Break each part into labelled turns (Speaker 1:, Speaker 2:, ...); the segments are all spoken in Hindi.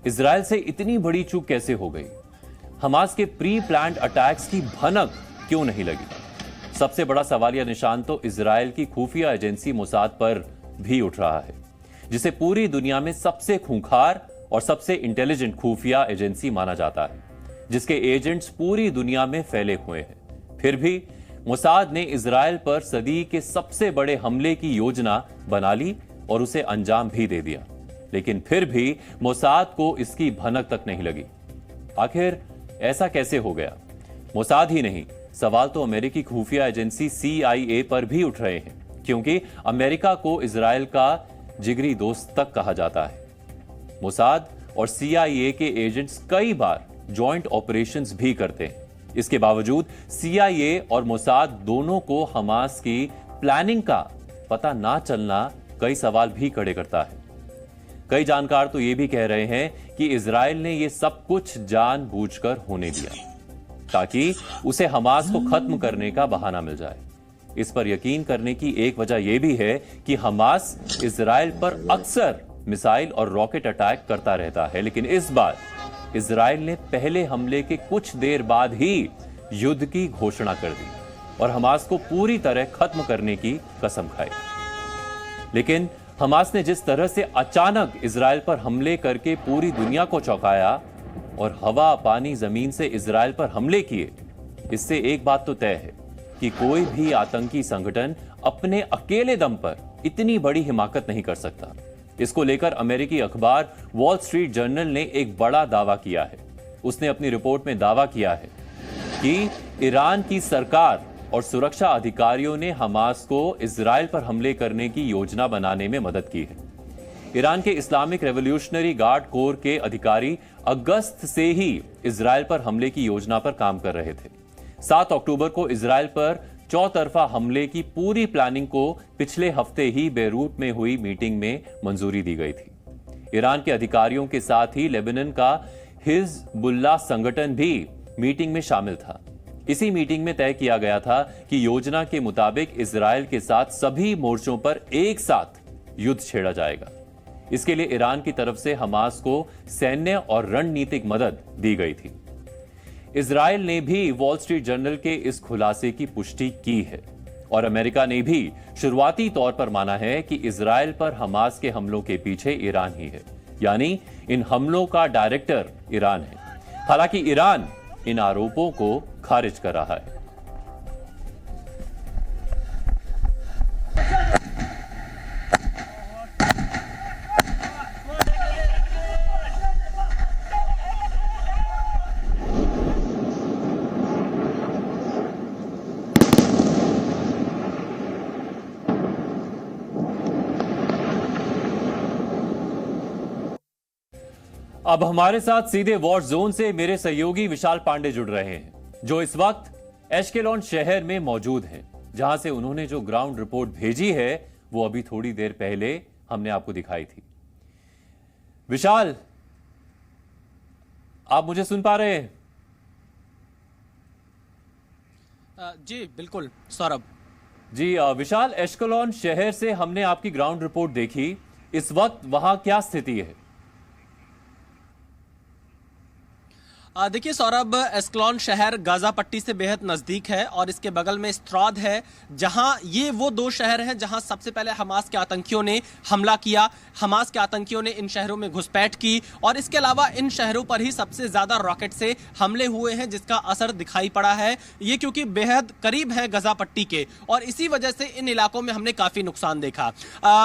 Speaker 1: इजराइल से इतनी बड़ी चूक कैसे हो गई? हमास के प्री प्लान्ड अटैक्स की भनक क्यों नहीं लगी? सबसे बड़ा सवालिया निशान तो इजराइल की खुफिया एजेंसी मोसाद पर भी उठ रहा है, जिसे पूरी दुनिया में सबसे खूंखार और सबसे इंटेलिजेंट खुफिया एजेंसी माना जाता है, जिसके एजेंट्स पूरी दुनिया में फैले हुए हैं। फिर भी मोसाद ने इजराइल पर सदी के सबसे बड़े हमले की योजना बना ली और उसे अंजाम भी दे दिया, लेकिन फिर भी मोसाद को इसकी भनक तक नहीं लगी। आखिर ऐसा कैसे हो गया? मोसाद ही नहीं, सवाल तो अमेरिकी खुफिया एजेंसी CIA पर भी उठ रहे हैं, क्योंकि अमेरिका को इजराइल का जिगरी दोस्त तक कहा जाता है। मोसाद और CIA के एजेंट्स कई बार जॉइंट ऑपरेशंस भी करते हैं। इसके बावजूद CIA और मोसाद दोनों को हमास की प्लानिंग का पता ना चलना कई सवाल भी खड़े करता है। कई जानकार तो यह भी कह रहे हैं कि इजराइल ने यह सब कुछ जानबूझकर होने दिया ताकि उसे हमास को खत्म करने का बहाना मिल जाए। इस पर यकीन करने की एक वजह यह भी है कि हमास इजराइल पर अक्सर मिसाइल और रॉकेट अटैक करता रहता है, लेकिन इस बार इजराइल ने पहले हमले के कुछ देर बाद ही युद्ध की घोषणा कर दी और हमास को पूरी तरह खत्म करने की कसम खाई। लेकिन हमास ने जिस तरह से अचानक इजराइल पर हमले करके पूरी दुनिया को चौंकाया और हवा पानी जमीन से इजराइल पर हमले किए, इससे एक बात तो तय है कि कोई भी आतंकी संगठन अपने अकेले दम पर इतनी बड़ी हिमाकत नहीं कर सकता। इसको लेकर अमेरिकी अखबार वॉल स्ट्रीट जर्नल ने एक बड़ा दावा किया है। उसने अपनी रिपोर्ट में दावा किया है कि ईरान की सरकार और सुरक्षा अधिकारियों ने हमास को इजराइल पर हमले करने की योजना बनाने में मदद की है। ईरान के इस्लामिक रेवोल्यूशनरी गार्ड कोर के अधिकारी अगस्त से ही इजराइल पर हमले की योजना पर काम कर रहे थे। 7 अक्टूबर को इजराइल पर चौतरफा हमले की पूरी प्लानिंग को पिछले हफ्ते ही बेरूत में हुई मीटिंग में मंजूरी दी गई थी। ईरान के अधिकारियों के साथ ही लेबनान का हिजबुल्लाह संगठन भी मीटिंग में शामिल था। इसी मीटिंग में तय किया गया था कि योजना के मुताबिक इजराइल के साथ सभी मोर्चों पर एक साथ युद्ध छेड़ा जाएगा। इसके लिए ईरान की तरफ से हमास को सैन्य और रणनीतिक मदद दी गई थी। इजराइल ने भी वॉल स्ट्रीट जर्नल के इस खुलासे की पुष्टि की है और अमेरिका ने भी शुरुआती तौर पर माना है कि इजराइल पर हमास के हमलों के पीछे ईरान ही है, यानी इन हमलों का डायरेक्टर ईरान है। हालांकि ईरान इन आरोपों को खारिज कर रहा है। अब हमारे साथ सीधे वॉर जोन से मेरे सहयोगी विशाल पांडे जुड़ रहे हैं, जो इस वक्त एश्केलॉन शहर में मौजूद हैं, जहां से उन्होंने जो ग्राउंड रिपोर्ट भेजी है वो अभी थोड़ी देर पहले हमने आपको दिखाई थी। विशाल, आप मुझे सुन पा रहे हैं?
Speaker 2: जी बिल्कुल सौरभ
Speaker 1: जी। विशाल, एश्केलॉन शहर से हमने आपकी ग्राउंड रिपोर्ट देखी, इस वक्त वहां क्या स्थिति है?
Speaker 2: देखिए सौरभ, एश्केलॉन शहर गाजा पट्टी से बेहद नज़दीक है और इसके बगल में स्त्रौद है, जहां ये वो दो शहर हैं जहां सबसे पहले हमास के आतंकियों ने हमला किया। हमास के आतंकियों ने इन शहरों में घुसपैठ की और इसके अलावा इन शहरों पर ही सबसे ज़्यादा रॉकेट से हमले हुए हैं, जिसका असर दिखाई पड़ा है। ये क्योंकि बेहद करीब है गाजा पट्टी के और इसी वजह से इन इलाकों में हमने काफ़ी नुकसान देखा।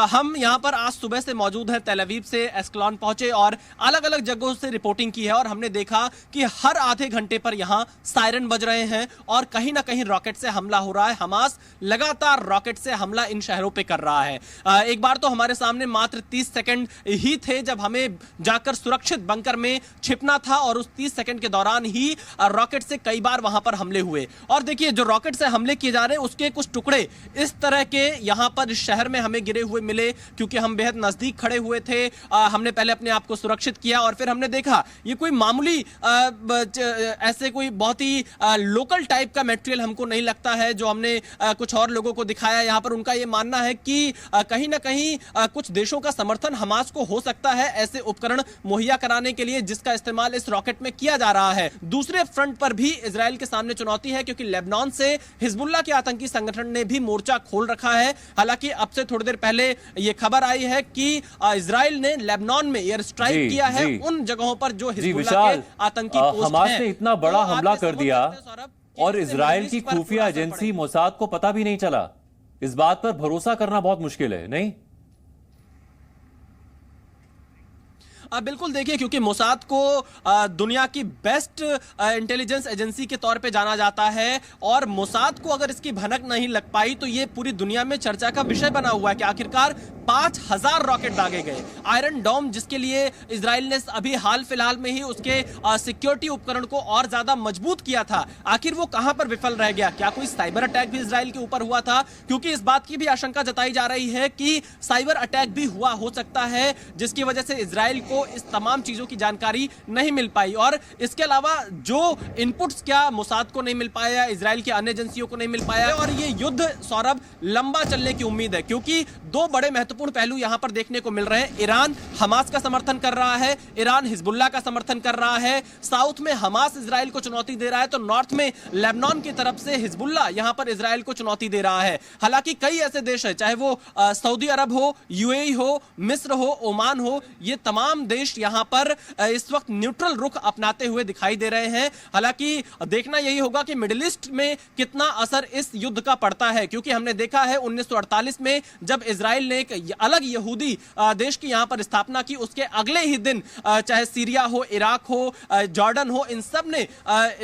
Speaker 2: हम यहाँ पर आज सुबह से मौजूद हैं, तेल अवीव से एश्केलॉन पहुँचे और अलग अलग जगहों से रिपोर्टिंग की है और हमने देखा कि हर आधे घंटे पर यहां सायरन बज रहे हैं और कहीं ना कहीं रॉकेट से हमला हो रहा है। हमास लगातार रॉकेट से हमला इन शहरों पे कर रहा है। एक बार तो हमारे सामने मात्र 30 सेकंड ही थे जब हमें जाकर सुरक्षित बंकर में छिपना था और उस 30 सेकंड के दौरान ही रॉकेट से कई बार वहां पर हमले हुए। और देखिए, जो रॉकेट से हमले किए जा रहे हैं उसके कुछ टुकड़े इस तरह के यहां पर इस शहर में हमें गिरे हुए मिले, क्योंकि हम बेहद नजदीक खड़े हुए थे। हमने पहले अपने आप को सुरक्षित किया और फिर हमने देखा ये कोई मामूली ऐसे कोई बहुत ही लोकल टाइप का मटेरियल हमको नहीं लगता है जो हमने कुछ और लोगों को दिखाया। यहाँ पर उनका ये मानना है कि कहीं ना कहीं कुछ देशों का समर्थन हमास को हो सकता है ऐसे उपकरण मुहैया कराने के लिए जिसका इस्तेमाल इस रॉकेट में किया जा रहा है। दूसरे फ्रंट पर भी इजराइल के सामने चुनौती है क्योंकि लेबनान से हिजबुल्लाह के आतंकी संगठन ने भी मोर्चा खोल रखा है। हालांकि अब से थोड़ी देर पहले यह खबर आई है कि इजराइल ने लेबनान में एयर स्ट्राइक किया है उन जगहों पर जो हिजबुल्लाह के आतंकी पोस्ट
Speaker 1: हमास
Speaker 2: हैं।
Speaker 1: ने इतना बड़ा
Speaker 2: तो
Speaker 1: हमला
Speaker 2: आप ये
Speaker 1: कर
Speaker 2: समझ
Speaker 1: दिया
Speaker 2: सकते हैं, सौरभ, कि
Speaker 1: और
Speaker 2: इससे
Speaker 1: इजराइल
Speaker 2: मिडिल
Speaker 1: की
Speaker 2: ईस्ट पर
Speaker 1: खुफिया
Speaker 2: पूरा असर
Speaker 1: एजेंसी
Speaker 2: पड़ेगा।
Speaker 1: मोसाद को पता भी नहीं चला। इस बात पर भरोसा करना बहुत मुश्किल है, नहीं?
Speaker 2: बिल्कुल देखिए, क्योंकि मोसाद को दुनिया की बेस्ट इंटेलिजेंस एजेंसी के तौर पे जाना जाता है और मोसाद को अगर इसकी भनक नहीं लग पाई तो ये पूरी दुनिया में चर्चा का विषय बना हुआ है कि आखिरकार 5000 रॉकेट दागे गए। आयरन डोम जिसके लिए इजराइल ने अभी हाल फिलहाल में ही उसके सिक्योरिटी उपकरण को और ज्यादा मजबूत किया था, आखिर वो कहां पर विफल रह गया? क्या कोई साइबर अटैक भी इजराइल के ऊपर हुआ था? क्योंकि इस बात की भी आशंका जताई जा रही है कि साइबर अटैक भी हुआ हो सकता है जिसकी वजह से इजराइल को इस तमाम चीजों की जानकारी नहीं मिल पाई। और इसके अलावा जो इनपुट्स क्या मोसाद को नहीं मिल पाया, इजराइल की अन्य एजेंसियों को नहीं मिल पाया, और ये युद्ध सौरभ लंबा चलने की उम्मीद है क्योंकि दो बड़े महत्वपूर्ण पहलू यहां पर देखने को मिल रहे हैं। ईरान हमास का समर्थन कर रहा है, ईरान हिजबुल्लाह का समर्थन कर रहा है। साउथ में हमास इजराइल को चुनौती दे रहा है तो नॉर्थ में लेबनान की तरफ से हिजबुल्लाह यहां पर इजराइल को चुनौती दे रहा है। हालांकि कई ऐसे देश हैं, चाहे वो सऊदी अरब हो, यूएई हो, मिस्र हो, ओमान हो, ये तमाम देश यहां पर इस वक्त न्यूट्रल रुख अपनाते हुए दिखाई दे रहे हैं। हालांकि देखना यही होगा कि मिडिल ईस्ट में कितना असर इस युद्ध का पड़ता है, क्योंकि हमने देखा है 1948 में जब इजराइल ने एक अलग यहूदी देश की यहां पर स्थापना की, उसके अगले ही दिन चाहे सीरिया हो, इराक हो, जॉर्डन हो, इन सब ने,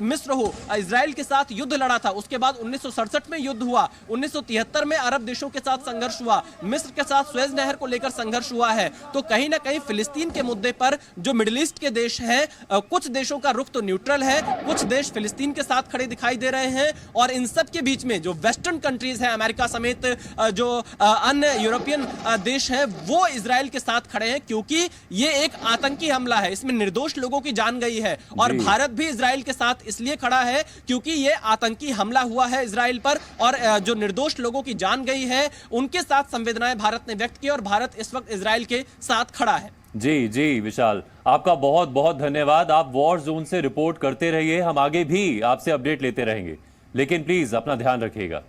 Speaker 2: मिस्र हो, इजराइल के साथ युद्ध लड़ा था। उसके बाद 1967 में युद्ध हुआ, 1973 में अरब देशों के साथ संघर्ष हुआ, मिस्र के साथ सुएज नहर को लेकर संघर्ष हुआ है। तो कहीं ना कहीं फिलिस्तीन के मुद्दे पर जो मिडिल ईस्ट के देश हैं, कुछ देशों का रुख तो न्यूट्रल है, कुछ देश फिलिस्तीन के साथ खड़े दिखाई दे रहे हैं, और इन सब के बीच में जो वेस्टर्न कंट्रीज हैं, अमेरिका समेत जो अन्य यूरोपियन देश हैं, वो इजराइल के साथ खड़े हैं क्योंकि ये एक आतंकी हमला है, इसमें निर्दोष लोगों की जान गई है। और भारत भी इजराइल के साथ इसलिए खड़ा है क्योंकि ये आतंकी हमला हुआ है इजराइल पर, और जो निर्दोष लोगों की जान गई है उनके साथ संवेदनाएं भारत ने व्यक्त की, और भारत इस वक्त इजराइल के साथ खड़ा है।
Speaker 1: जी जी विशाल, आपका बहुत बहुत धन्यवाद। आप वॉर जोन से रिपोर्ट करते रहिए, हम आगे भी आपसे अपडेट लेते रहेंगे, लेकिन प्लीज अपना ध्यान रखिएगा।